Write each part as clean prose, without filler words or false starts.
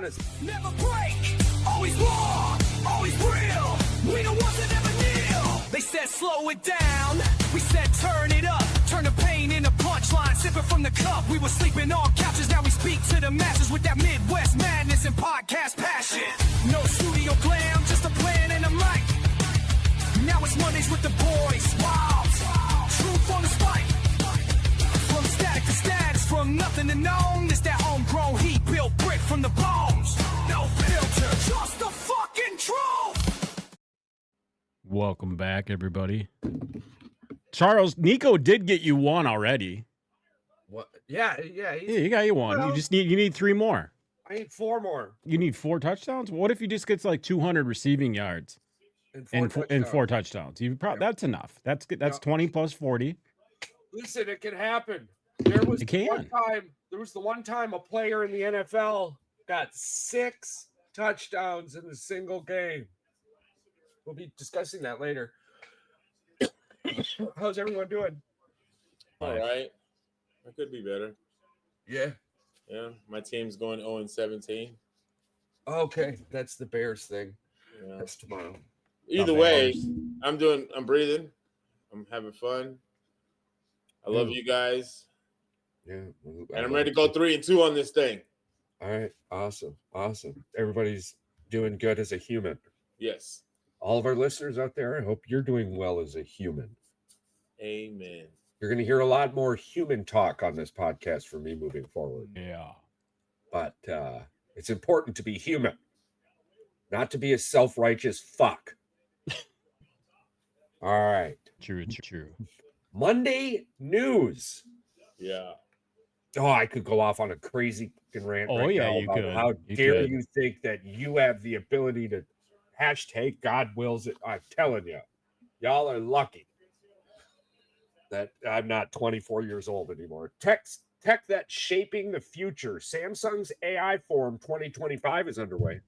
honest. Never break, always raw, always real. We the ones that never kneel. They said slow it down, we said turn it up. Turn the pain into punchline, sipping from the cup. We were sleeping on couches, now we speak to the masses with that Midwest madness and podcast passion. No studio glam, just a plan and a mic. Now it's Mondays with the boys. Wow, truth on the spike. From static to status, from nothing to known. This that homegrown heat built brick from the bones. No filter, just the fucking truth. Welcome back, everybody. Charles, Nico did get you one already. What? Yeah. Yeah, he got you one. Well, you need 3 more. I need 4 more. You need 4 touchdowns. What if he just gets like 200 receiving yards and 4 touchdowns? That's enough. That's good. That's 20 plus 40. Listen, it can happen. There was It can. the one time a player in the NFL got 6 touchdowns in a single game. We'll be discussing that later. How's everyone doing? All right. I could be better. Yeah. Yeah. My team's going 0-17. Okay. That's the Bears thing. Yeah. That's tomorrow. Either way, I'm breathing. I'm having fun. I love you guys. Yeah. And I'm ready to go 3-2 on this thing. All right. Awesome. Everybody's doing good as a human. Yes. All of our listeners out there, I hope you're doing well as a human. Amen. You're going to hear a lot more human talk on this podcast from me moving forward. Yeah. But it's important to be human, not to be a self-righteous fuck. All right. True. Monday news. Yeah. Oh, I could go off on a crazy fucking rant. Oh, right yeah, now you about could. How You dare could. you think that you have the ability to hashtag God wills it? I'm telling you, y'all are lucky that I'm not 24 years old anymore. Tech that's shaping the future. Samsung's AI Forum 2025 is underway.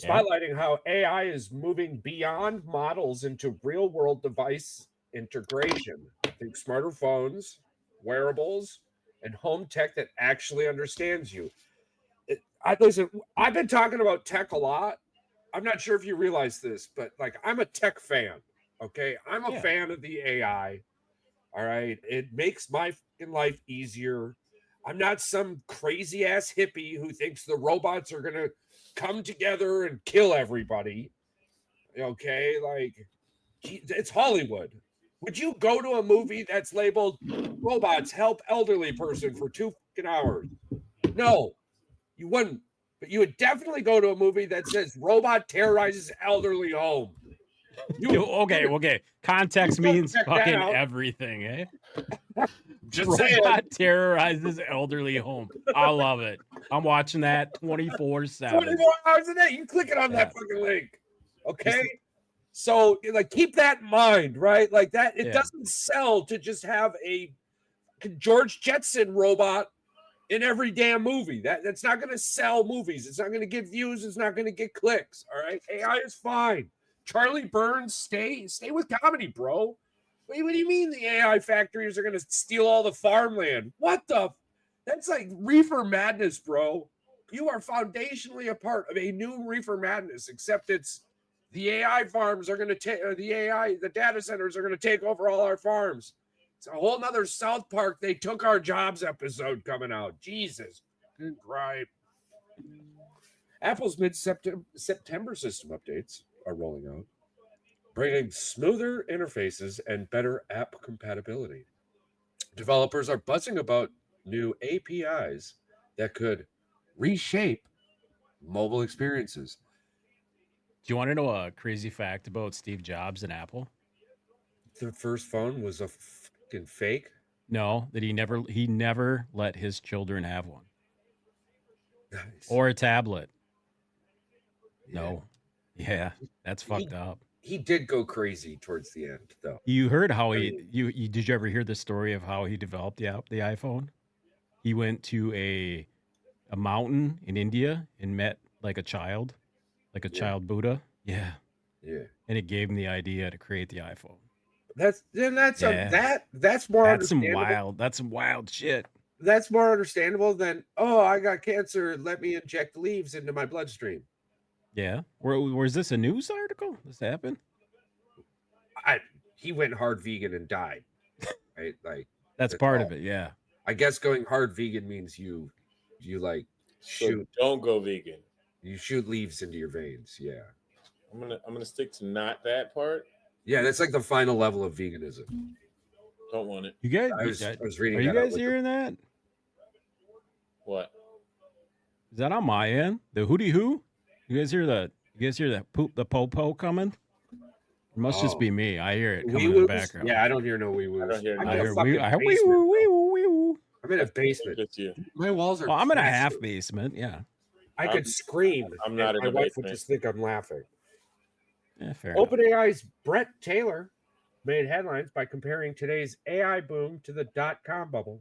Yeah. Spotlighting how AI is moving beyond models into real-world device integration. Think smarter phones, wearables, and home tech that actually understands you. Listen, I've been talking about tech a lot. I'm not sure if you realize this, but like I'm a tech fan. Okay, I'm a fan of the AI. All right, it makes my fucking life easier. I'm not some crazy ass hippie who thinks the robots are gonna come together and kill everybody. Okay, like it's Hollywood. Would you go to a movie that's labeled "Robots Help Elderly Person" for 2 fucking hours? No, you wouldn't. But you would definitely go to a movie that says "Robot Terrorizes Elderly Home." Okay. Context means check that fucking out. everything, eh? Just saying. Robot terrorizes elderly home. I love it. I'm watching that 24/7. 24 hours a day. You click it on that fucking link. Okay. So like keep that in mind, right? Like that it doesn't sell to just have a George Jetson robot in every damn movie. That's not going to sell movies. It's not going to get views. It's not going to get clicks. All right. AI is fine. Charlie Burns, stay with comedy, bro. What do you mean the AI factories are going to steal all the farmland? What the? That's like reefer madness, bro. You are foundationally a part of a new reefer madness, except it's the AI farms are going to take, the data centers are going to take over all our farms. It's a whole nother South Park, they took our jobs episode coming out. Jesus. Right. Apple's mid-September system updates are rolling out, bringing smoother interfaces and better app compatibility. Developers are buzzing about new APIs that could reshape mobile experiences. Do you want to know a crazy fact about Steve Jobs and Apple? The first phone was a fucking fake. No, that he never let his children have one. Nice. Or a tablet. Yeah. No. Yeah, that's fucked up. He did go crazy towards the end, though. You heard how did you ever hear the story of how he developed the iPhone? He went to a mountain in India and met like a child child Buddha. Yeah. Yeah. And it gave him the idea to create the iPhone. That's more That's some understandable. wild shit. That's more understandable than, oh, I got cancer. Let me inject leaves into my bloodstream. Yeah. Where's this a news article? This happened? He went hard vegan and died. Right? Like That's part of it. Yeah. I guess going hard vegan means you like shoot. So don't go vegan. You shoot leaves into your veins. Yeah. I'm gonna stick to not that part. Yeah, that's like the final level of veganism. Don't want it. You guys, I was reading. are you that guys hearing that? What? Is that on my end? The hootie hoo? You guys hear the? You guys hear that poop the po coming? It must just be me. I hear it coming in the background. Yeah, I don't hear no wee woos. I don't hear. I hear wee woo. I'm in a basement. My walls are. Oh, I'm in a half basement. Yeah. I could scream. I'm not in my a wife basement. would just think I'm laughing. Yeah, fair enough. OpenAI's Brett Taylor made headlines by comparing today's AI boom to the dot-com bubble,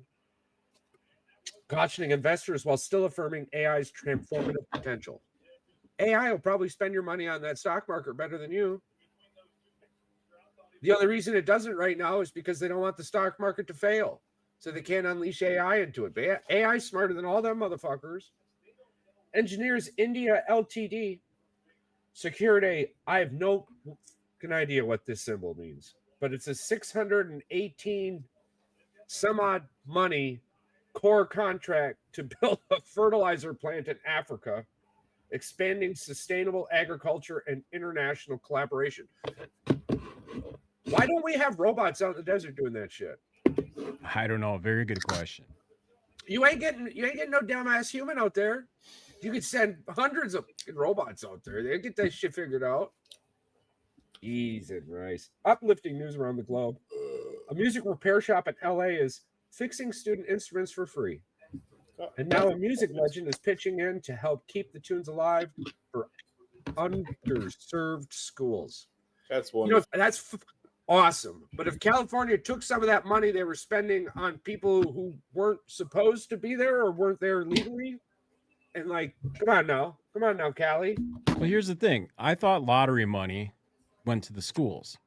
cautioning investors while still affirming AI's transformative potential. AI will probably spend your money on that stock market better than you. The only reason it doesn't right now is because they don't want the stock market to fail. So they can't unleash AI into it. But AI is smarter than all them motherfuckers. Engineers India Ltd secured I have no idea what this symbol means, but it's a 618 some odd money core contract to build a fertilizer plant in Africa, expanding sustainable agriculture and international collaboration. Why don't we have robots out in the desert doing that shit? I don't know. Very good question. You ain't getting no dumbass human out there. You could send hundreds of robots out there. They get that shit figured out. Ease and rice. Uplifting news around the globe. A music repair shop in LA is fixing student instruments for free. And now a music legend is pitching in to help keep the tunes alive for underserved schools. That's wonderful. That's awesome. But if California took some of that money they were spending on people who weren't supposed to be there or weren't there legally, and like, come on now, Cali. Well, here's the thing. I thought lottery money went to the schools.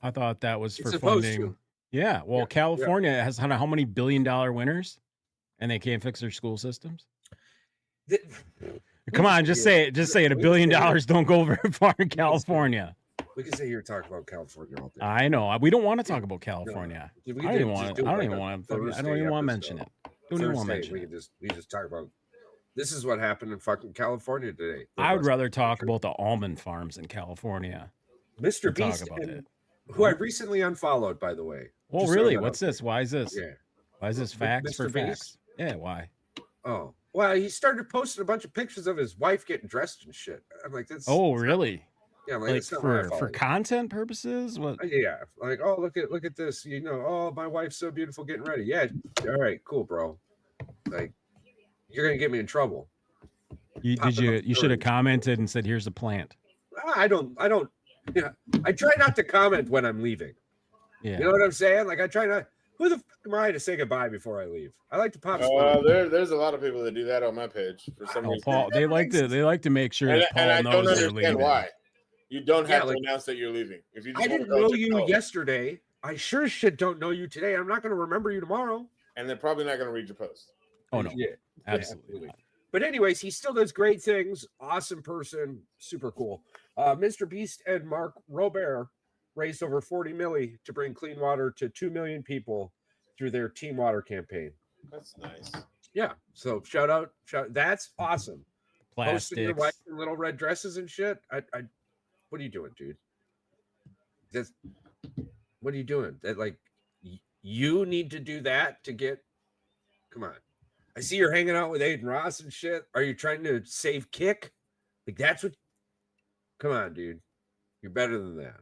I thought that was for funding. Yeah. Well, California has how many billion-dollar winners, and they can't fix their school systems. Come on, just say it. Just say it. $1 billion don't go very far in California. We can sit here and talk about California all day. I know. We don't want to talk about California. No. I don't even want to mention it. Don't even want to mention it. We just talk about. This is what happened in fucking California today. I would rather talk about the almond farms in California. Mr. Beast, who I recently unfollowed, by the way. Well, really? What's this? Why is this? Yeah. Why is this facts Mr. for Beast? facts? Yeah, why? Oh, well, he started posting a bunch of pictures of his wife getting dressed and shit. I'm like, that's. Oh, really? Yeah, I'm like for content purposes. What? Yeah, like, oh, look at this. Oh, my wife's so beautiful getting ready. Yeah, all right, cool, bro. Like, you're gonna get me in trouble. You should have commented and said, "Here's a plant." I don't. Yeah, I try not to comment when I'm leaving. Yeah, you know what I'm saying? Like, I try not. Who the fuck am I to say goodbye before I leave? I like to pop. There's a lot of people that do that on my page for some reason. Paul, they like to make sure that Paul and knows I don't they're understand leaving. why. You don't have to announce that you're leaving. If you just I didn't know you yesterday. I sure as shit don't know you today. I'm not going to remember you tomorrow. And they're probably not going to read your post. Oh no, yeah, absolutely. Not. But anyways, he still does great things. Awesome person, super cool. Mr. Beast and Mark Robert raised over 40 million to bring clean water to 2 million people through their Team Water campaign. That's nice. Yeah. So shout out. That's awesome. Plastics. Posting your wife in little red dresses and shit. What are you doing, dude? What are you doing? That like you need to do that to get. Come on. I see you're hanging out with Aiden Ross and shit. Are you trying to save Kick? Like that's what. Come on, dude. You're better than that.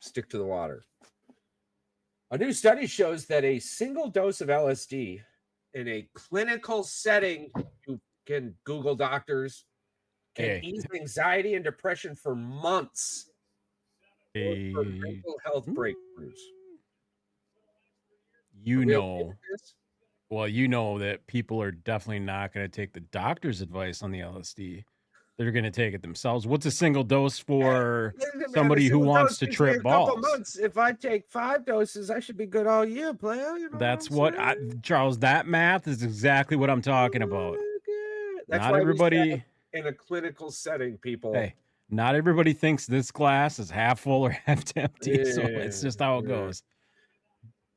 Stick to the water. A new study shows that a single dose of LSD in a clinical setting, you can Google doctors, can ease anxiety and depression for months. For mental health breakthroughs. Well, you know that people are definitely not going to take the doctor's advice on the LSD. they're going to take it themselves. What's a single dose for Man, somebody a who single wants dose to gives me trip a couple balls? months. If I take 5 doses, I should be good all year, player. You know That's what what I'm saying? Charles, that math is exactly what I'm talking about. That's Not why we everybody, said in a clinical setting, people. hey, not everybody thinks this glass is half full or half empty. So it's just how it Yeah. goes.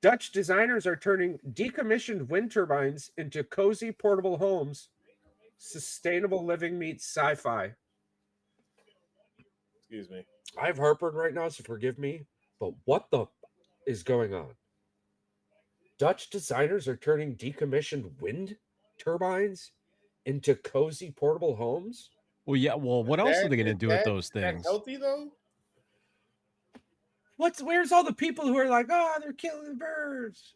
Dutch designers are turning decommissioned wind turbines into cozy portable homes. Sustainable living meets sci-fi. Excuse me. I have heartburn right now, so forgive me. But what the is going on? Dutch designers are turning decommissioned wind turbines into cozy portable homes? Well, yeah. Well, what else are they going to do with those Is that things? healthy though? Where's all the people who are like, oh, they're killing birds?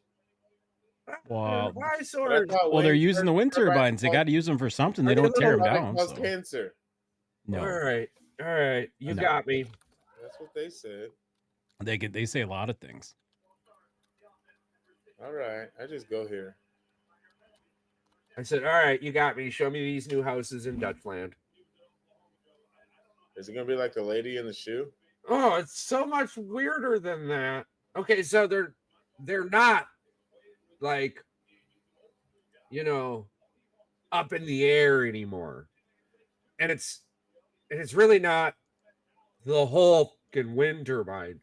Well, Why That's swords? how Well, they're wind using the wind turbines. They cause- got to use them for something. They Are they don't tear little- them They down. cause So. cancer. No, All right. You No. got me. That's what they said. they say a lot of things. All right, I just go here. I said, all right, you got me. Show me these new houses in Dutchland. Is it gonna be like the lady in the shoe? Oh, it's so much weirder than that. Okay, so they're not like, up in the air anymore. And it's really not the whole fucking wind turbine.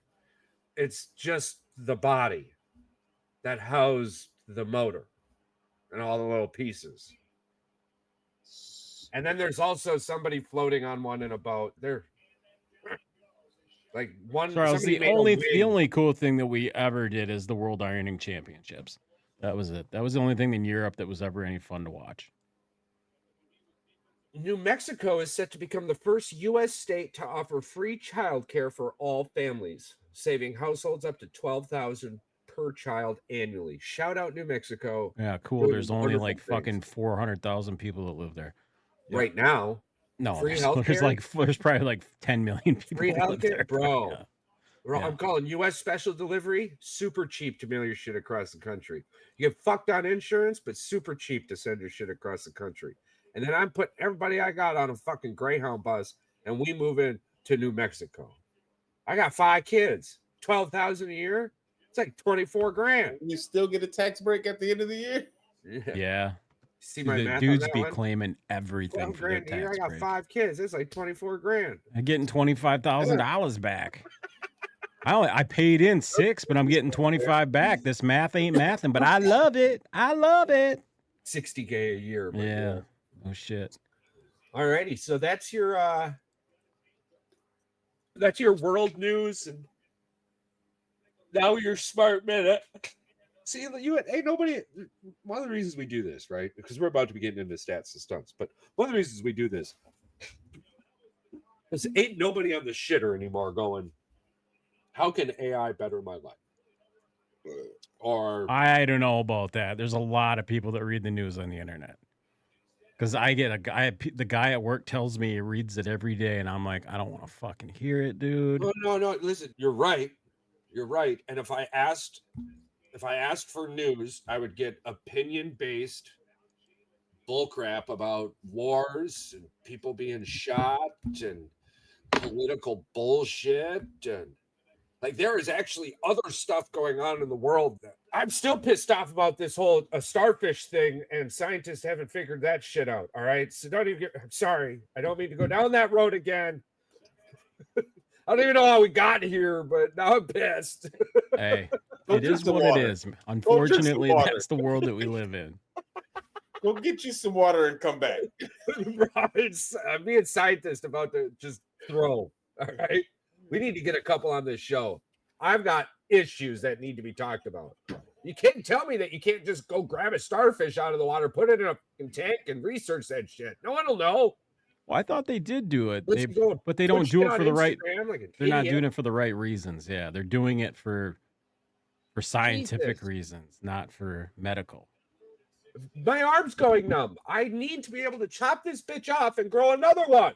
It's just the body that housed the motor and all the little pieces. And then there's also somebody floating on one in a boat. They're like one. Charles, somebody the made a only wig. cool thing that we ever did is the World Ironing Championships. That was it. That was the only thing in Europe that was ever any fun to watch. New Mexico is set to become the first U.S. state to offer free childcare for all families, saving households up to $12,000 per child annually. Shout out New Mexico. Yeah, cool. Doing There's only wonderful like things. fucking 400,000 people that live there. Yep. Right now. No, Free there's probably like 10 million people. Free that live there. healthcare, bro. Yeah. Bro, Yeah. I'm calling U.S. special delivery super cheap to mail your shit across the country. You get fucked on insurance, but super cheap to send your shit across the country. And then I'm putting everybody I got on a fucking Greyhound bus, and we move in to New Mexico. I got 5 kids, 12,000 a year. It's like 24 grand. You still get a tax break at the end of the year? Yeah. See my The math dudes on that be one? claiming everything 12 for their grand a year. I tax got break. 5 kids. It's like 24 grand. I'm getting $25,000 back. I paid in 6, but I'm getting 25 back. This math ain't mathing, but I love it. I love it. 60K a year. But Yeah. Oh shit. All righty. So that's your world news, and now your smart minute. See, you ain't nobody. One of the reasons we do this, right? Because we're about to be getting into stats and stunts, but one of the reasons we do this is ain't nobody on the shitter anymore going, how can AI better my life? Or I don't know about that. There's a lot of people that read the news on the internet. Because I get the guy at work tells me he reads it every day, and I'm like, I don't want to fucking hear it, dude. no. Listen, you're right. You're right. And if I asked for news, I would get opinion-based bullcrap about wars and people being shot and political bullshit, and like there is actually other stuff going on in the world. I'm still pissed off about this whole starfish thing, and scientists haven't figured that shit out. All right, so I'm sorry. I don't mean to go down that road again. I don't even know how we got here, but now I'm pissed. Hey, Go it drink is some what water. it is. Unfortunately, water. that's the world that we live in. Go get you some water and come back. I'm being scientist about to just throw. All right, we need to get a couple on this show. I've got issues that need to be talked about. You can't tell me that you can't just go grab a starfish out of the water, put it in a fucking tank, and research that shit. No one will know. Well, I thought they did do it, Let's go but they put don't do shit it on for the right. Instagram like an They're not idiot. doing it for the right reasons. Yeah, they're doing it for scientific Jesus. reasons, not for medical. My arm's going numb. I need to be able to chop this bitch off and grow another one.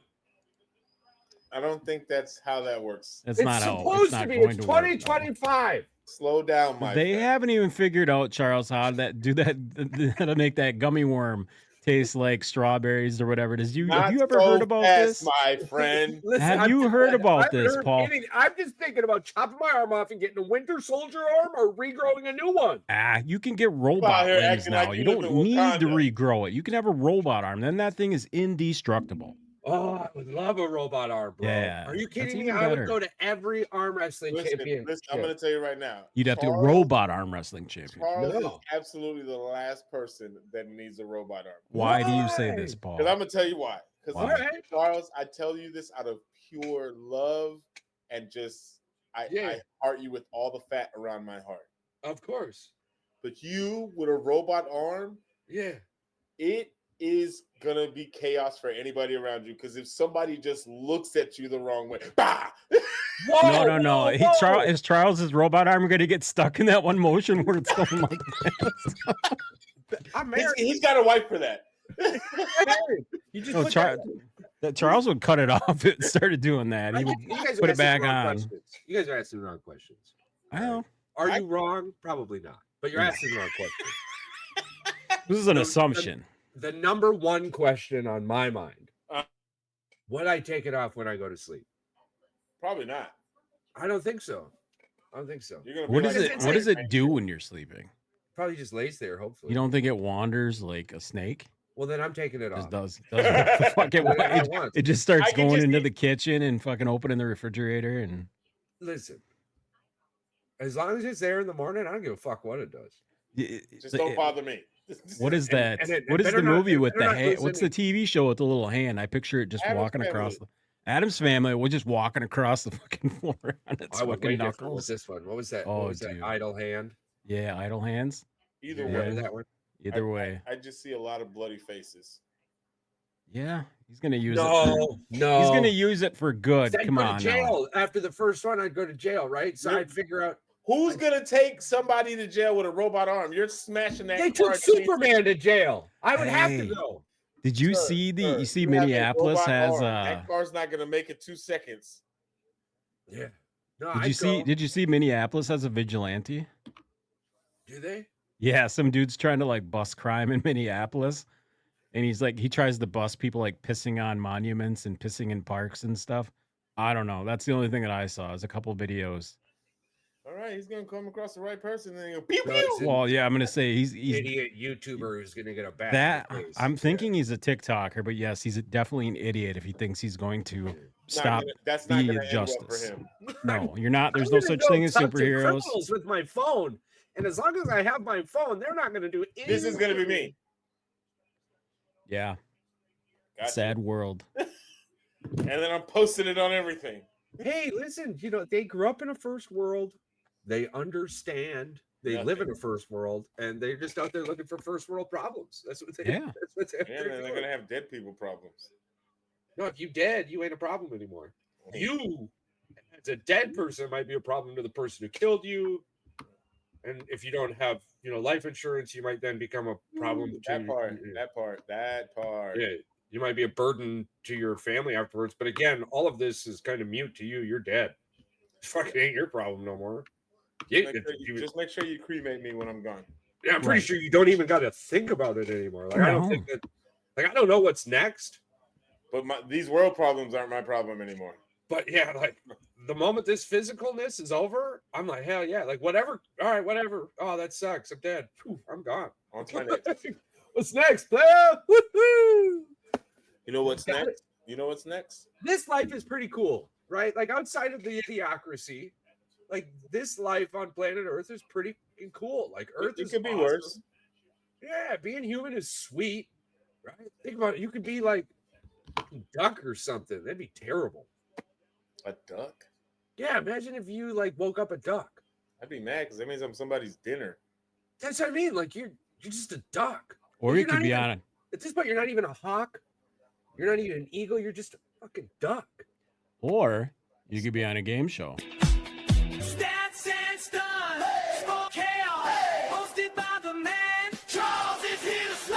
I don't think that's how that works. It's It's not how supposed it's not to be. going It's to work, no. 2025. Slow down, my They friend. haven't even figured out, Charles, how to make that gummy worm tastes like strawberries or whatever it is. Have Not you ever so heard about fast, this? my friend. Listen, Have I'm you just- heard I about haven't this, heard Paul? I'm just thinking about chopping my arm off and getting a Winter Soldier arm or regrowing a new one. You can get robot here limbs acting now. like You you live don't in need to Wakanda. regrow it. You can have a robot arm. Then that thing is indestructible. Oh, I would love a robot arm, bro. Yeah, Are you that's kidding me? even I would better. go to every arm wrestling Listen, championship. I'm going to tell you right now. You'd have to Charles- robot arm wrestling champion. Charles No. is absolutely the last person that needs a robot arm. Why do you say this, Paul? Because I'm going to tell you why. Because Why? Charles, I tell you this out of pure love and just I heart you with all the fat around my heart. Of course. But you with a robot arm, Yeah. it is gonna be chaos for anybody around you. Because if somebody just looks at you the wrong way, bah! Whoa, No. whoa. Is Charles's robot arm going to get stuck in that one motion where it's going like this? I'm married. He's got a wife for that. You just No, put Charles would cut it off if it started doing that. He would You guys are put it asking back the wrong on. questions. You guys are asking the wrong questions. I know. Are you wrong? Probably not. But you're asking the wrong questions. This is an assumption. The number one question on my mind: Uh. would I take it off when I go to sleep? Probably not. I don't think so. I don't think so. You're gonna be What like does a it? What does snake. it do when you're sleeping? Probably just lays there. Hopefully. You don't think it wanders like a snake? Well, then I'm taking it Just off. does what the fuck it, Whatever it it, wants. it just starts I can going just into see- the kitchen and fucking opening the refrigerator and Listen, as long as it's there in the morning, I don't give a fuck what it does. Just don't bother me. What is that? and it What is better the not- movie it with better the not hand? lose What's the TV show with the little hand? I picture it just Addams walking across Family. the Adam's Family. We're just walking across the fucking floor on its I would fucking way different with knuckles. this one. What was that? Oh, what was that? dude. Idle hand. Yeah, idle hands. Either Remember way, that one? Either way, I just see a lot of bloody faces. yeah, he's gonna use it. No. He's gonna use it for good. I'd Come go on to now. jail after the first one. I'd go to jail, right? So Yeah. I'd figure out. Who's gonna take somebody to jail with a robot arm? You're smashing that. They car took to me. Superman to jail. I would have Hey. to go. Did you Sir, see the? sir, You see, you have a Minneapolis robot has. arm. That car's not gonna make it 2 seconds. Yeah. No, Did I'd you see? go. Did you see Minneapolis has a vigilante? Do they? Yeah, some dude's trying to like bust crime in Minneapolis. And he's like, he tries to bust people like pissing on monuments and pissing in parks and stuff. I don't know. That's the only thing that I saw is a couple videos. All right, he's gonna come across the right person, and then he'll pew No, pew. it's Well, yeah, I'm gonna say he's Idiot YouTuber who's gonna get a bat. that. in the face. I'm Yeah. thinking he's a TikToker, but yes, he's definitely an idiot if he thinks he's going to stop That's not the gonna end well for justice. him. No, you're not. There's I'm no gonna such go thing as talk to superheroes. criminals with my phone, and as long as I have my phone, they're not gonna do anything. This is gonna be me. Yeah, Gotcha. sad world. And then I'm posting it on everything. Hey, listen, they grew up in a first world. They understand. They live in a first world, and they're just out there looking for first world problems. That's what they. Yeah. That's what they're Yeah, they're doing. gonna have dead people problems. No, if you dead, you ain't a problem anymore. You, as a dead person, might be a problem to the person who killed you. And if you don't have, life insurance, you might then become a problem. That part. Yeah, you might be a burden to your family afterwards. But again, all of this is kind of mute to you. You're dead. Fucking ain't your problem no more. Yeah, Just make sure you cremate me when I'm gone. yeah, I'm pretty sure you don't even got to think about it anymore. Like I don't No. think that. Like I don't know what's next. But these world problems aren't my problem anymore. But yeah, like the moment this physicalness is over, I'm like, hell yeah, like whatever. All right, whatever. Oh, that sucks. I'm dead. Whew, I'm gone. On to my next. What's next, player? Woo-hoo! You know what's Got next? You know what's next? This life is pretty cool, right? Like outside of the idiocracy, like this life on planet Earth is pretty fucking cool. Like Earth It is could be awesome. worse. Yeah, being human is sweet, right? Think about it. You could be like a duck or something. That'd be terrible. A duck? Yeah, imagine if you like woke up a duck. I'd be mad because that means I'm somebody's dinner. That's what I mean. Like you're just a duck. Or You're you could not be even- on it. At this point, you're not even a hawk. You're not even an eagle. You're just a fucking duck. Or you could be on a game show. Stats and stunts, sport chaos, hosted by the man. Charles is here to slay.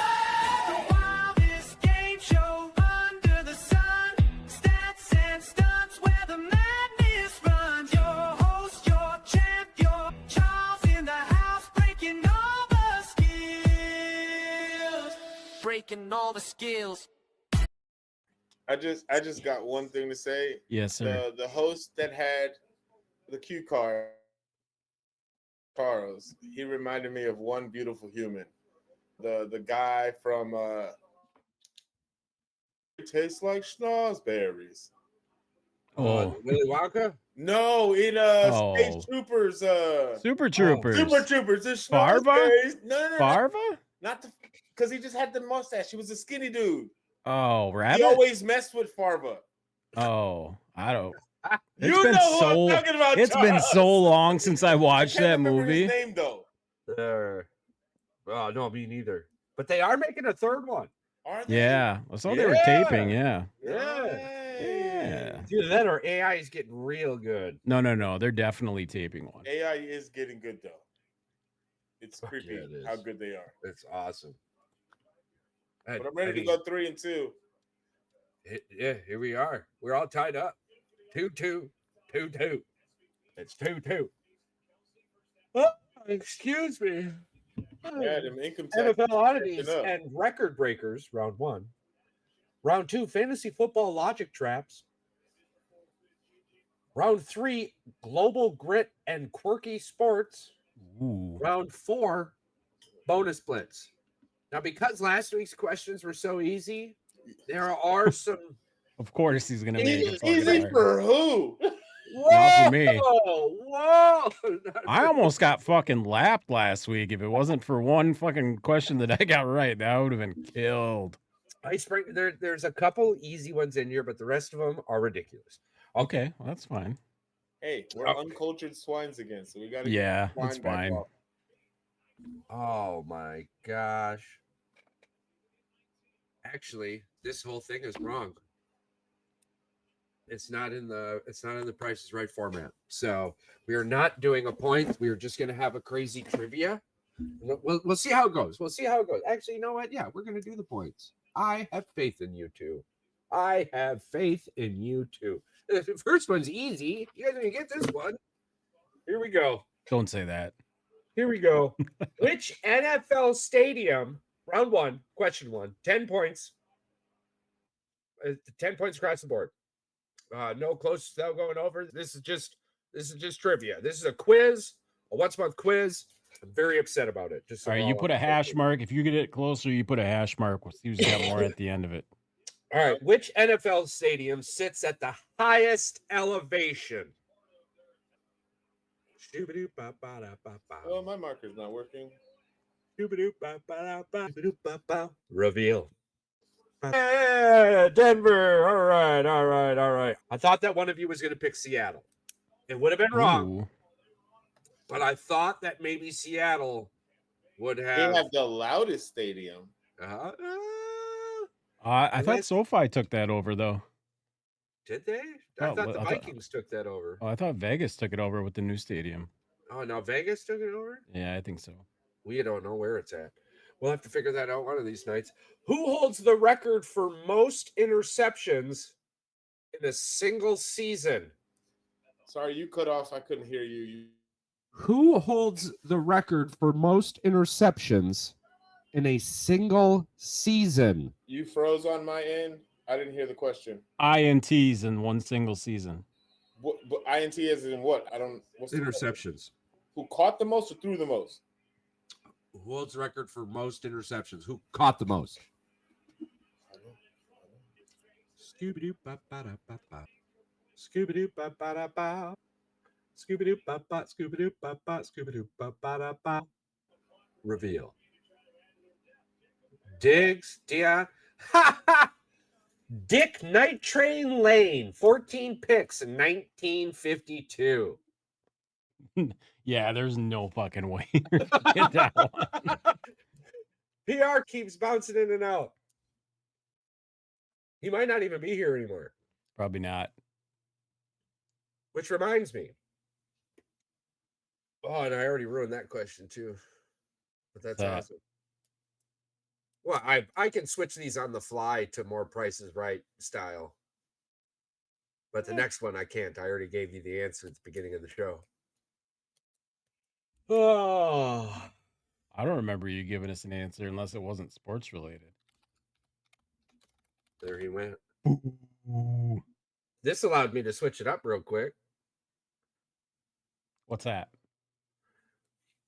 The wildest game show under the sun. Stats and stunts where the madness runs. Your host, your champ, your Charles in the house, breaking all the skills. Break taking all the skills. I just got one thing to say. Yes, sir. The host that had the cue card, Charles, he reminded me of One Beautiful Human. The guy from it tastes like schnozberries. Willy Wonka? No, in State Oh. Troopers. Super Troopers. Super Troopers. It's Farva? schnozberries. No, Farva? not the because he just had the mustache. He was a skinny dude. Oh, He Rabbit? always messed with Farva. Oh, I don't. You know who I'm talking about. It's been so Charles. long since I watched I can't that remember movie. his name though. Oh, no, me neither. But they are making a third one. Are they? Yeah, I saw they were taping. Yeah. Yeah. It's either that or AI is getting real good. No. They're definitely taping one. AI is getting good though. It's creepy yeah, it is. how good they are. It's awesome. But I'm ready to go 3 and 2. Yeah, here we are. We're all tied up. 2-2. 2-2. It's 2-2. Oh, excuse me. Yeah, them income tax. NFL oddities up. and record breakers, round 1. Round 2, fantasy football logic traps. Round 3, global grit and quirky sports. Ooh. Round 4, bonus blitz. Now, because last week's questions were so easy, there are some. Of course, he's gonna make it. Easy for who? Not for me. Whoa! I almost got fucking lapped last week. If it wasn't for one fucking question that I got right, that would have been killed. There's a couple easy ones in here, but the rest of them are ridiculous. Okay, well, that's fine. Hey, we're uncultured swines again, so we got to that's fine. Oh my gosh! Actually, this whole thing is wrong. It's not in the Price is Right format. So we are not doing a point. We are just going to have a crazy trivia. We'll see how it goes. Actually, you know what? Yeah, we're going to do the points. I have faith in you two. The first one's easy. You guys are going to get this one. Here we go. Don't say that. Here we go. Which NFL stadium? Round 1, question 1. 10 points. 10 points across the board. No close without going over. This is just trivia. This is a quiz, a once-a-month quiz. I'm very upset about it. Just so all right, you put a hash mark. If you get it closer, you put a hash mark. We'll see who's got more at the end of it. All right. Which NFL stadium sits at the highest elevation? Well, my marker's not working. Reveal. Yeah, Denver. All right. I thought that one of you was going to pick Seattle. It would have been wrong. Ooh. But I thought that maybe Seattle would have. They have the loudest stadium. I thought SoFi took that over, though. Did they? I thought the Vikings took that over. Oh, I thought Vegas took it over with the new stadium. Oh, now Vegas took it over? Yeah, I think so. We don't know where it's at. We'll have to figure that out one of these nights. Who holds the record for most interceptions in a single season? Sorry, you cut off. I couldn't hear you. Who holds the record for most interceptions in a single season? You froze on my end. I didn't hear the question. INTs in one single season. What INT is in what? I don't. What's interceptions? Who caught the most or threw the most? Who holds the record for most interceptions? Who caught the most? Scooby-Doo ba-ba-da-ba-ba. Scooby-Doo ba-ba-da-ba. Scooby-Doo ba-ba. Scooby-Doo ba-ba. Scooby-Doo ba-ba-da-ba. Reveal. Diggs, Dia. Ha ha! Dick Night Train Lane, 14 picks in 1952. Yeah, there's no fucking way get that one. PR keeps bouncing in and out. He might not even be here anymore. Probably not. Which reminds me. Oh, and I already ruined that question too. But that's awesome. Well, I can switch these on the fly to more Price is Right style. But the next one I can't. I already gave you the answer at the beginning of the show. Oh. I don't remember you giving us an answer unless it wasn't sports related. There he went. Ooh. This allowed me to switch it up real quick. What's that?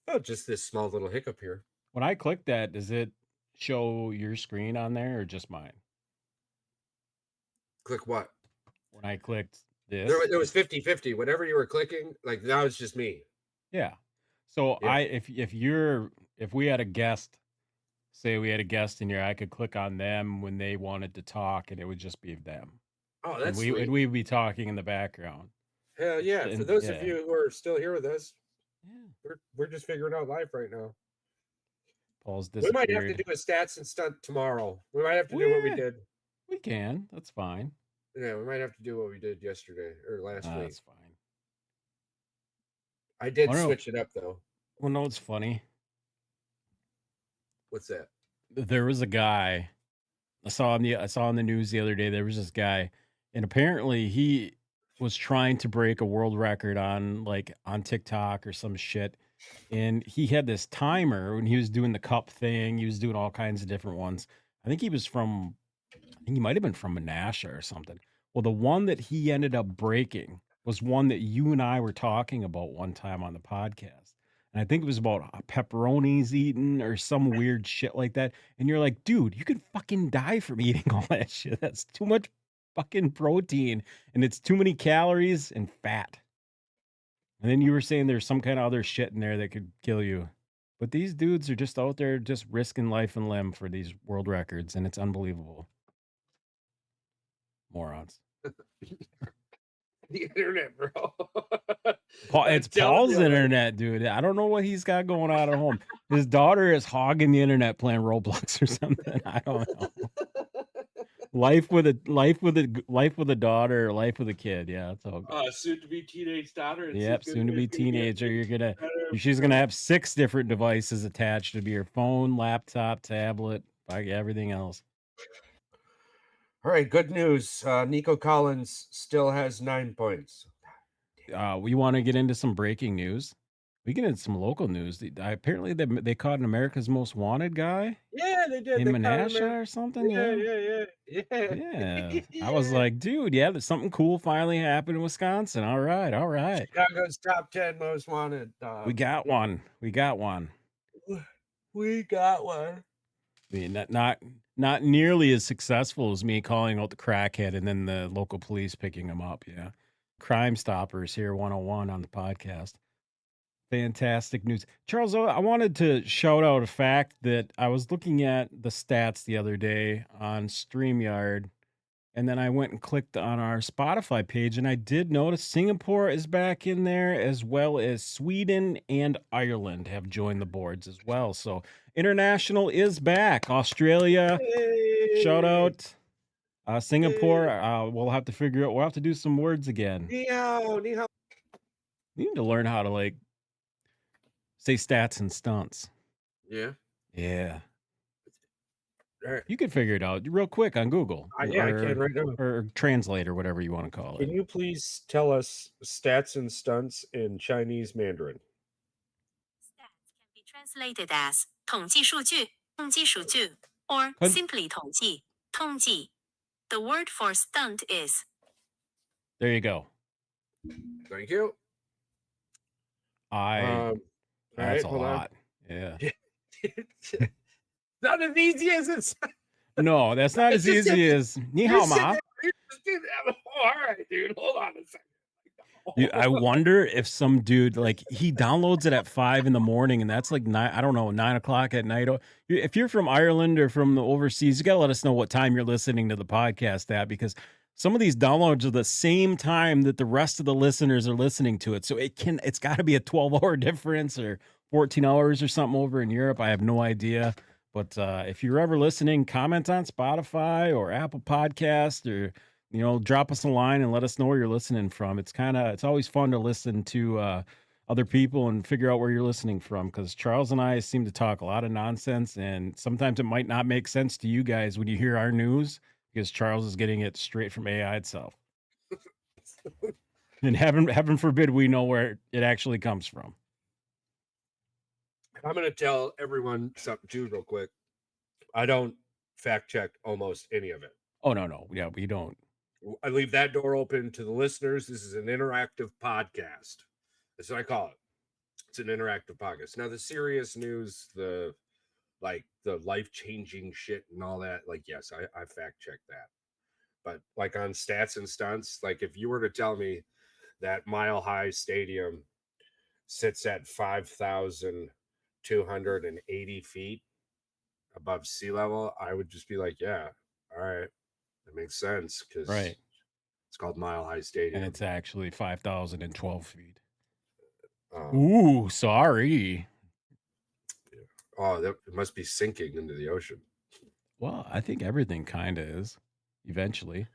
Oh, just this small little hiccup here. When I click that, does it show your screen on there or just mine? Click what? When I clicked this, There was 50-50. Whatever you were clicking, like now it's just me. yeah. So Yeah. if we had a guest, say we had a guest in here, I could click on them when they wanted to talk, and it would just be them. Oh, that's and sweet. and we'd be talking in the background. Hell yeah! For And those of you who are still here with us, yeah, we're just figuring out life right now. Paul's We might have to disappeared. do a stats and stunt tomorrow. We might have to do what we did. We can. That's fine. Yeah, we might have to do what we did yesterday or last week. That's fine. I did switch it up though. Well, no, it's funny. What's that? There was a guy I saw on the news the other day. There was this guy, and apparently he was trying to break a world record on TikTok or some shit. And he had this timer when he was doing the cup thing. He was doing all kinds of different ones. I think he might have been from Menasha or something. Well, the one that he ended up breaking was one that you and I were talking about one time on the podcast. And I think it was about pepperonis eaten or some weird shit like that. And you're like, dude, you could fucking die from eating all that shit. That's too much fucking protein and it's too many calories and fat. And then you were saying there's some kind of other shit in there that could kill you. But these dudes are just out there just risking life and limb for these world records, and it's unbelievable. Morons. The internet, bro. It's Paul's internet, dude. I don't know what he's got going on at home. His daughter is hogging the internet playing Roblox or something. I don't know. Life with a daughter, life with a kid. Yeah, that's all good. Soon to be teenage daughter. Yep, soon to be teenager. She's gonna have 6 different devices attached to be your phone, laptop, tablet, everything else. All right, good news. Nico Collins still has 9 points. We want to get into some breaking news. We get into some local news. Apparently, they caught an America's Most Wanted guy. Yeah, they did. In Menasha or something. Yeah. I was like, dude, there's something cool finally happened in Wisconsin. All right. Chicago's top 10 most wanted. We got one. We got one. I mean, not nearly as successful as me calling out the crackhead and then the local police picking him up. Yeah. Crime Stoppers here 101 on the podcast. Fantastic news. Charles, I wanted to shout out a fact that I was looking at the stats the other day on StreamYard, and then I went and clicked on our Spotify page, and I did notice Singapore is back in there, as well as Sweden and Ireland have joined the boards as well. So international is back. Australia, shout out. Singapore, we'll have to do some words again. Ni hao. You need to learn how to say stats and stunts. Yeah. You can figure it out real quick on Google. I can right now. Or translate or whatever you want to call it. Can you please tell us stats and stunts in Chinese Mandarin? Stats can be translated as 统计数据, 统计数据, or simply 统计, 统计. The word for stunt is. There you go. Thank you. That's a lot. Yeah. Not as easy as it's. No, that's not as easy as Ni hao ma. All right, dude. Hold on a second. I wonder if some dude he downloads it at 5 a.m, and that's 9 o'clock at night. If you're from Ireland or from the overseas, you gotta let us know what time you're listening to the podcast at, because some of these downloads are the same time that the rest of the listeners are listening to it. So it's got to be a 12-hour difference or 14 hours or something over in Europe. I have no idea. But if you're ever listening, comment on Spotify or Apple Podcast, or drop us a line and let us know where you're listening from. It's always fun to listen to other people and figure out where you're listening from, because Charles and I seem to talk a lot of nonsense, and sometimes it might not make sense to you guys when you hear our news, because Charles is getting it straight from AI itself. And heaven forbid we know where it actually comes from. I'm going to tell everyone something too real quick. I don't fact check almost any of it. Oh, no. Yeah, we don't. I leave that door open to the listeners. This is an interactive podcast. That's what I call it. It's an interactive podcast. Now, the serious news, the life-changing shit and all that, like, yes, I fact check that. But like on stats and stunts, like if you were to tell me that Mile High Stadium sits at 5,280 feet above sea level, I would just be like, yeah, all right, that makes sense because Right. it's called Mile High Stadium. And it's actually 5,012 feet. Oh. Ooh, sorry. Oh, that it must be sinking into the ocean. Well, I think everything kind of is eventually.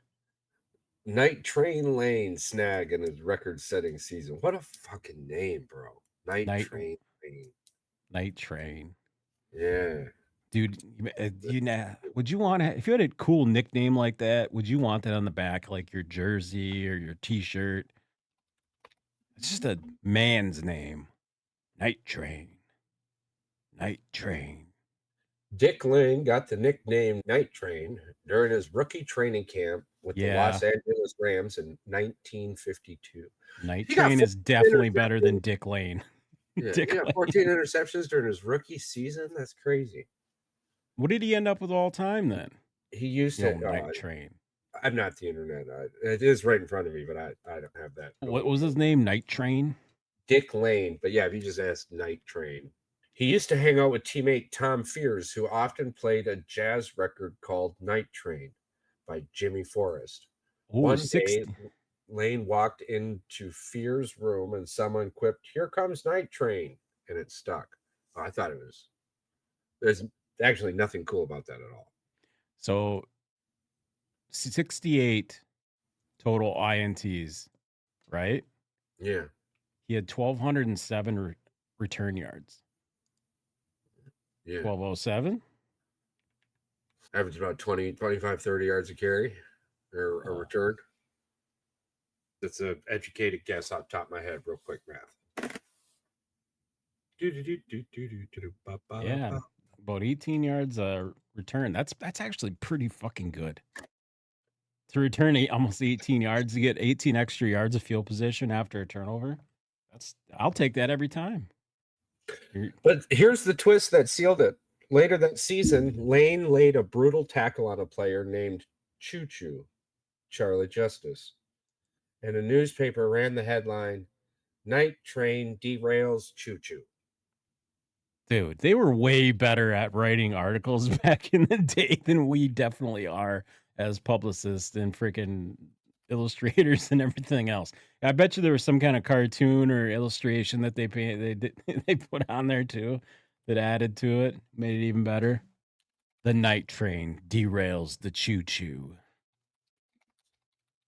Night Train Lane snag in his record-setting season. What a fucking name, bro. Night Train Lane. Night Train. Yeah. Dude, would you want to, if you had a cool nickname like that, would you want that on the back, like your jersey or your t-shirt? It's just a man's name. Night Train. Night Train. Dick Lane got the nickname Night Train during his rookie training camp with the Los Angeles Rams in 1952. Night Train is definitely better than Dick Lane. Yeah, Dick Lane. 14 interceptions during his rookie season. That's crazy. What did he end up with all time then? He used to Night Train. I'm not the internet. It is right in front of me, but I don't have that. What was his name? Night Train? Dick Lane. But yeah, if you just asked Night Train. He used to hang out with teammate Tom Fears, who often played a jazz record called Night Train by Jimmy Forrest. One day, Lane walked into Fears' room and someone quipped, "Here comes Night Train," and it stuck. Oh, I thought there's actually nothing cool about that at all. So 68 total INTs, right? Yeah. He had 1,207 return yards. Yeah. 1,207? Average about 20, 25, 30 yards a carry or a return. That's an educated guess off the top of my head. Real quick math. Yeah, about 18 yards a return. That's actually pretty fucking good. To return almost 18 yards, to get 18 extra yards of field position after a turnover. I'll take that every time. But here's the twist that sealed it. Later that season, Lane laid a brutal tackle on a player named Choo Choo, Charlie Justice. And a newspaper ran the headline, "Night Train Derails Choo Choo." Dude, they were way better at writing articles back in the day than we definitely are as publicists and freaking illustrators and everything else. I bet you there was some kind of cartoon or illustration that they put on there too that added to it, made it even better. The night train derails the choo-choo.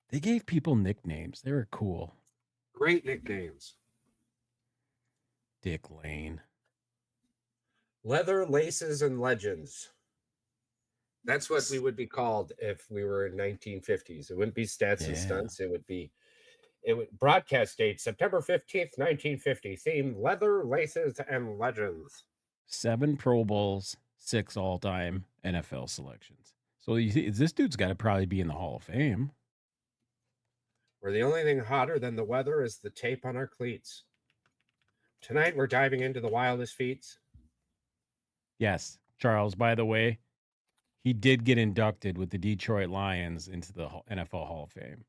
They gave people nicknames. They were cool. Great nicknames. Dick Lane. Leather, laces, and legends. That's what we would be called if we were in 1950s. It wouldn't be stats and stunts. It would broadcast date September 15th, 1950. Theme leather, laces, and legends. 7 Pro Bowls, 6 all-time NFL selections. So you see, this dude's got to probably be in the Hall of Fame. Where the only thing hotter than the weather is the tape on our cleats. Tonight we're diving into the wildest feats. Yes, Charles, by the way, he did get inducted with the Detroit Lions into the NFL Hall of Fame.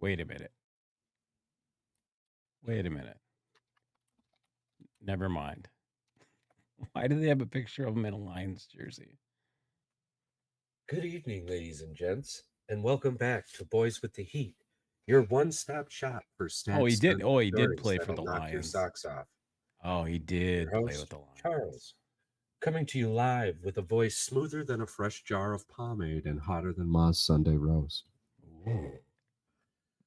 Wait a minute. Never mind. Why do they have a picture of him in a Lions jersey? Good evening, ladies and gents, and welcome back to Boys with the Heat, your one-stop shop for stats. He did play for the Lions. Your socks off. Oh, he did play with the Lions. Charles, coming to you live with a voice smoother than a fresh jar of pomade and hotter than Ma's Sunday roast. Ooh.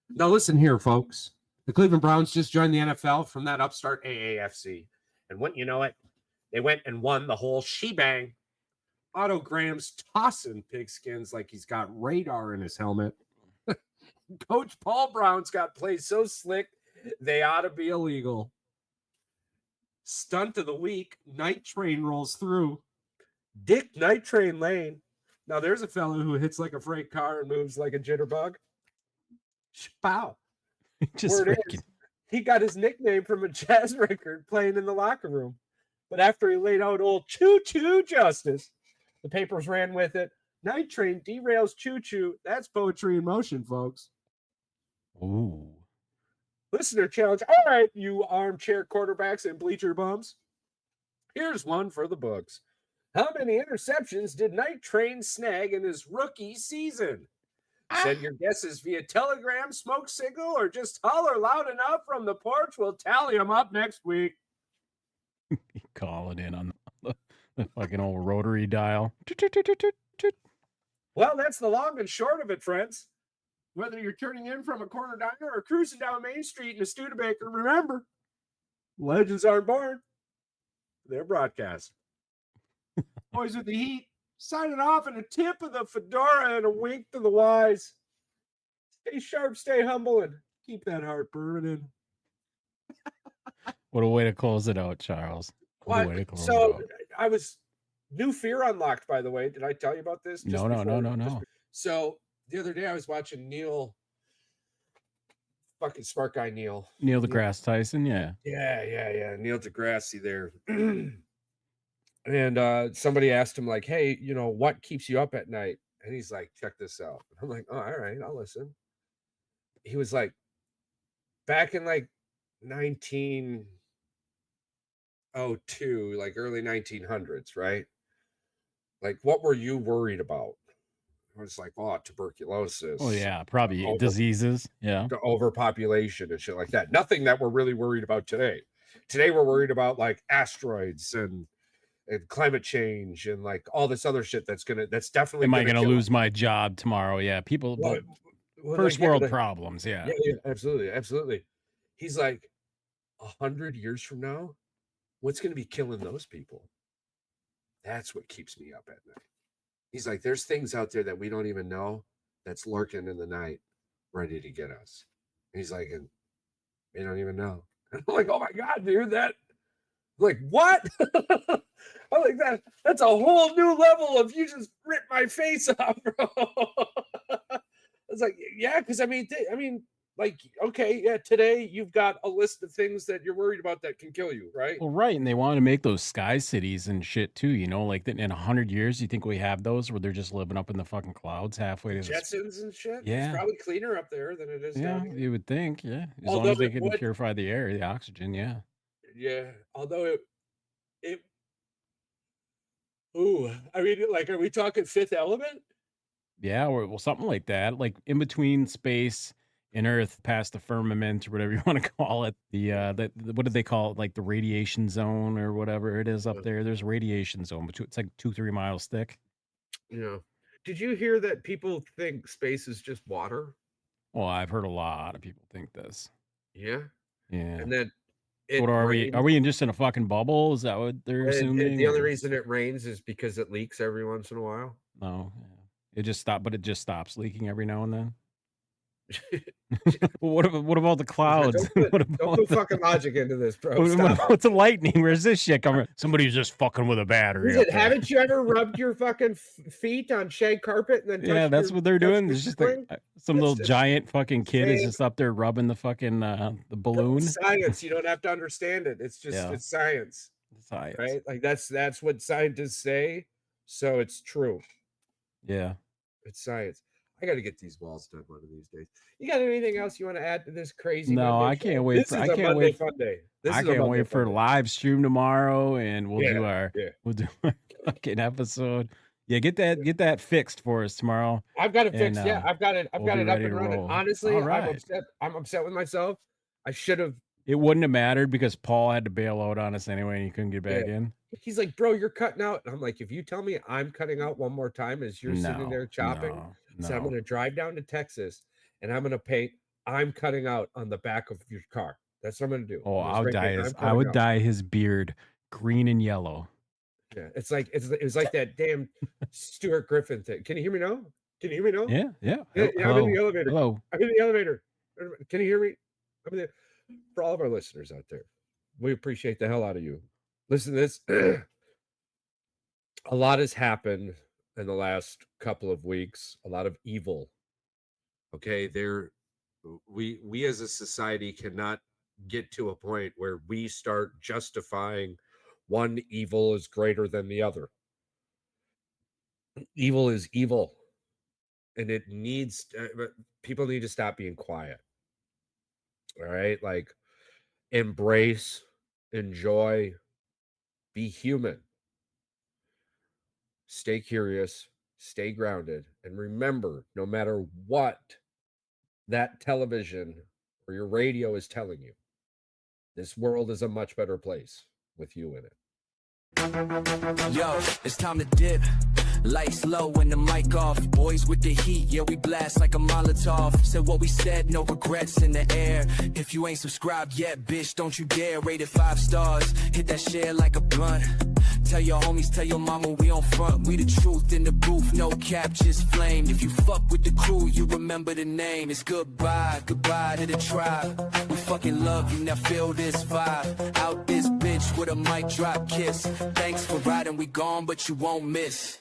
Now listen here, folks. The Cleveland Browns just joined the NFL from that upstart AAFC. And wouldn't you know it, they went and won the whole shebang. Otto Graham's tossing pigskins like he's got radar in his helmet. Coach Paul Brown's got plays so slick, they ought to be illegal. Stunt of the week, Night Train rolls through. Dick Night Train Lane Now there's a fellow who hits like a freight car and moves like a jitterbug. Pow. Just Word freaking. is, he got his nickname from a jazz record playing in the locker room. But after he laid out old Choo Choo Justice, the papers ran with it. Night train derails Choo Choo. That's poetry in motion, folks. Ooh. Listener challenge. All right, you armchair quarterbacks and bleacher bums. Here's one for the books. How many interceptions did Night Train snag in his rookie season? Send your guesses via telegram, smoke signal, or just holler loud enough from the porch. We'll tally them up next week. Calling in on the fucking old rotary dial. Well, that's the long and short of it, friends. Whether you're turning in from a corner diner or cruising down Main Street in a Studebaker, remember, legends aren't born. They're broadcast. Boys with the heat, signing off and a tip of the fedora and a wink to the wise. Stay sharp, stay humble, and keep that heart burning. What a way to close it out, Charles. What a way to close it So out. I was new fear unlocked, by the way. Did I tell you about this? No. So the other day I was watching Neil, fucking smart guy Neil deGrasse Tyson, yeah. Yeah. Neil deGrasse there. And somebody asked him, like, hey, what keeps you up at night? And he's like, check this out. I'm like, oh, all right, I'll listen. He was like, back in like 1902, like early 1900s, right? Like, what were you worried about? I was like, oh, tuberculosis. Oh, yeah, probably diseases. Yeah. The overpopulation and shit like that. Nothing that we're really worried about today. Today, we're worried about like asteroids and climate change and like all this other shit that's definitely. Am I gonna lose my job tomorrow? Yeah, people. First world problems. Yeah, absolutely. He's like, 100 years from now, what's going to be killing those people? That's what keeps me up at night. He's like, there's things out there that we don't even know that's lurking in the night, ready to get us. And he's like, and they don't even know. And I'm like, oh my god, dude, that. Like, what? I'm like, that's a whole new level of you just ripped my face off, bro. It's like, yeah, because I mean, like, okay, yeah, today you've got a list of things that you're worried about that can kill you, right? Well, right, and they wanted to make those sky cities and shit too. Like in 100 years, you think we have those where they're just living up in the fucking clouds halfway to Jetsons and shit. Yeah, it's probably cleaner up there than it is. Yeah, down here. You would think. Yeah, as long as they can purify the air, the oxygen. Yeah. Yeah, although it. Ooh, I mean, like, are we talking Fifth Element? Yeah, or something like that, like in between space and Earth, past the firmament or whatever you want to call it. What did they call it? Like the radiation zone or whatever it is up there. There's a radiation zone, but it's like 2-3 miles thick. Yeah. Did you hear that people think space is just water? Well, I've heard a lot of people think this. Yeah. Yeah. And then what are we? Are we just in a fucking bubble? Is that what they're assuming? The only reason it rains is because it leaks every once in a while. No, it just stops leaking every now and then. What about the clouds? Don't put fucking logic into this, bro. What's the lightning? Where's this shit coming? Somebody's just fucking with a battery. Haven't you ever rubbed your fucking feet on shag carpet and then? That's what they're doing. There's just like some little giant fucking kid is just up there rubbing the fucking the balloon. It's science. You don't have to understand it. It's just it's science. Science, right? Like that's what scientists say. So it's true. Yeah, it's science. I got to get these walls done one of these days. You got anything else you want to add to this crazy? No, I can't wait. I can't wait. Fun day. I can't wait for live stream tomorrow, and we'll do our fucking episode. Yeah, get that fixed for us tomorrow. I've got it fixed. Yeah, I've got it. I've got it up and running. Honestly, right. I'm upset with myself. I should have. It wouldn't have mattered because Paul had to bail out on us anyway, and he couldn't get back in. He's like, bro, you're cutting out. And I'm like, if you tell me I'm cutting out one more time as you're sitting there chopping, so I'm going to drive down to Texas and I'm going to paint, I'm cutting out on the back of your car. That's what I'm going to do. Oh, I would dye his beard green and yellow. Yeah, it's like that damn Stuart Griffin thing. Can you hear me now? Yeah. I'm in the elevator. Hello. I'm in the elevator. Can you hear me? For all of our listeners out there, we appreciate the hell out of you. Listen to this. A lot has happened in the last couple of weeks, a lot of evil. Okay, we as a society cannot get to a point where we start justifying one evil is greater than the other. Evil is evil, and it needs people need to stop being quiet. All right, like embrace, enjoy, be human, stay curious, stay grounded, and remember, no matter what that television or your radio is telling you, this world is a much better place with you in it. Yo, it's time to dip. Lights low and the mic off. Boys with the heat, yeah, we blast like a Molotov. Said what we said, no regrets in the air. If you ain't subscribed yet, bitch, don't you dare. Rate it 5 stars. Hit that share like a blunt. Tell your homies, tell your mama we on front. We the truth in the booth, no cap, just flame. If you fuck with the crew, you remember the name. It's goodbye, goodbye to the tribe. We fucking love you, now feel this vibe. Out this bitch with a mic drop kiss. Thanks for riding, we gone, but you won't miss.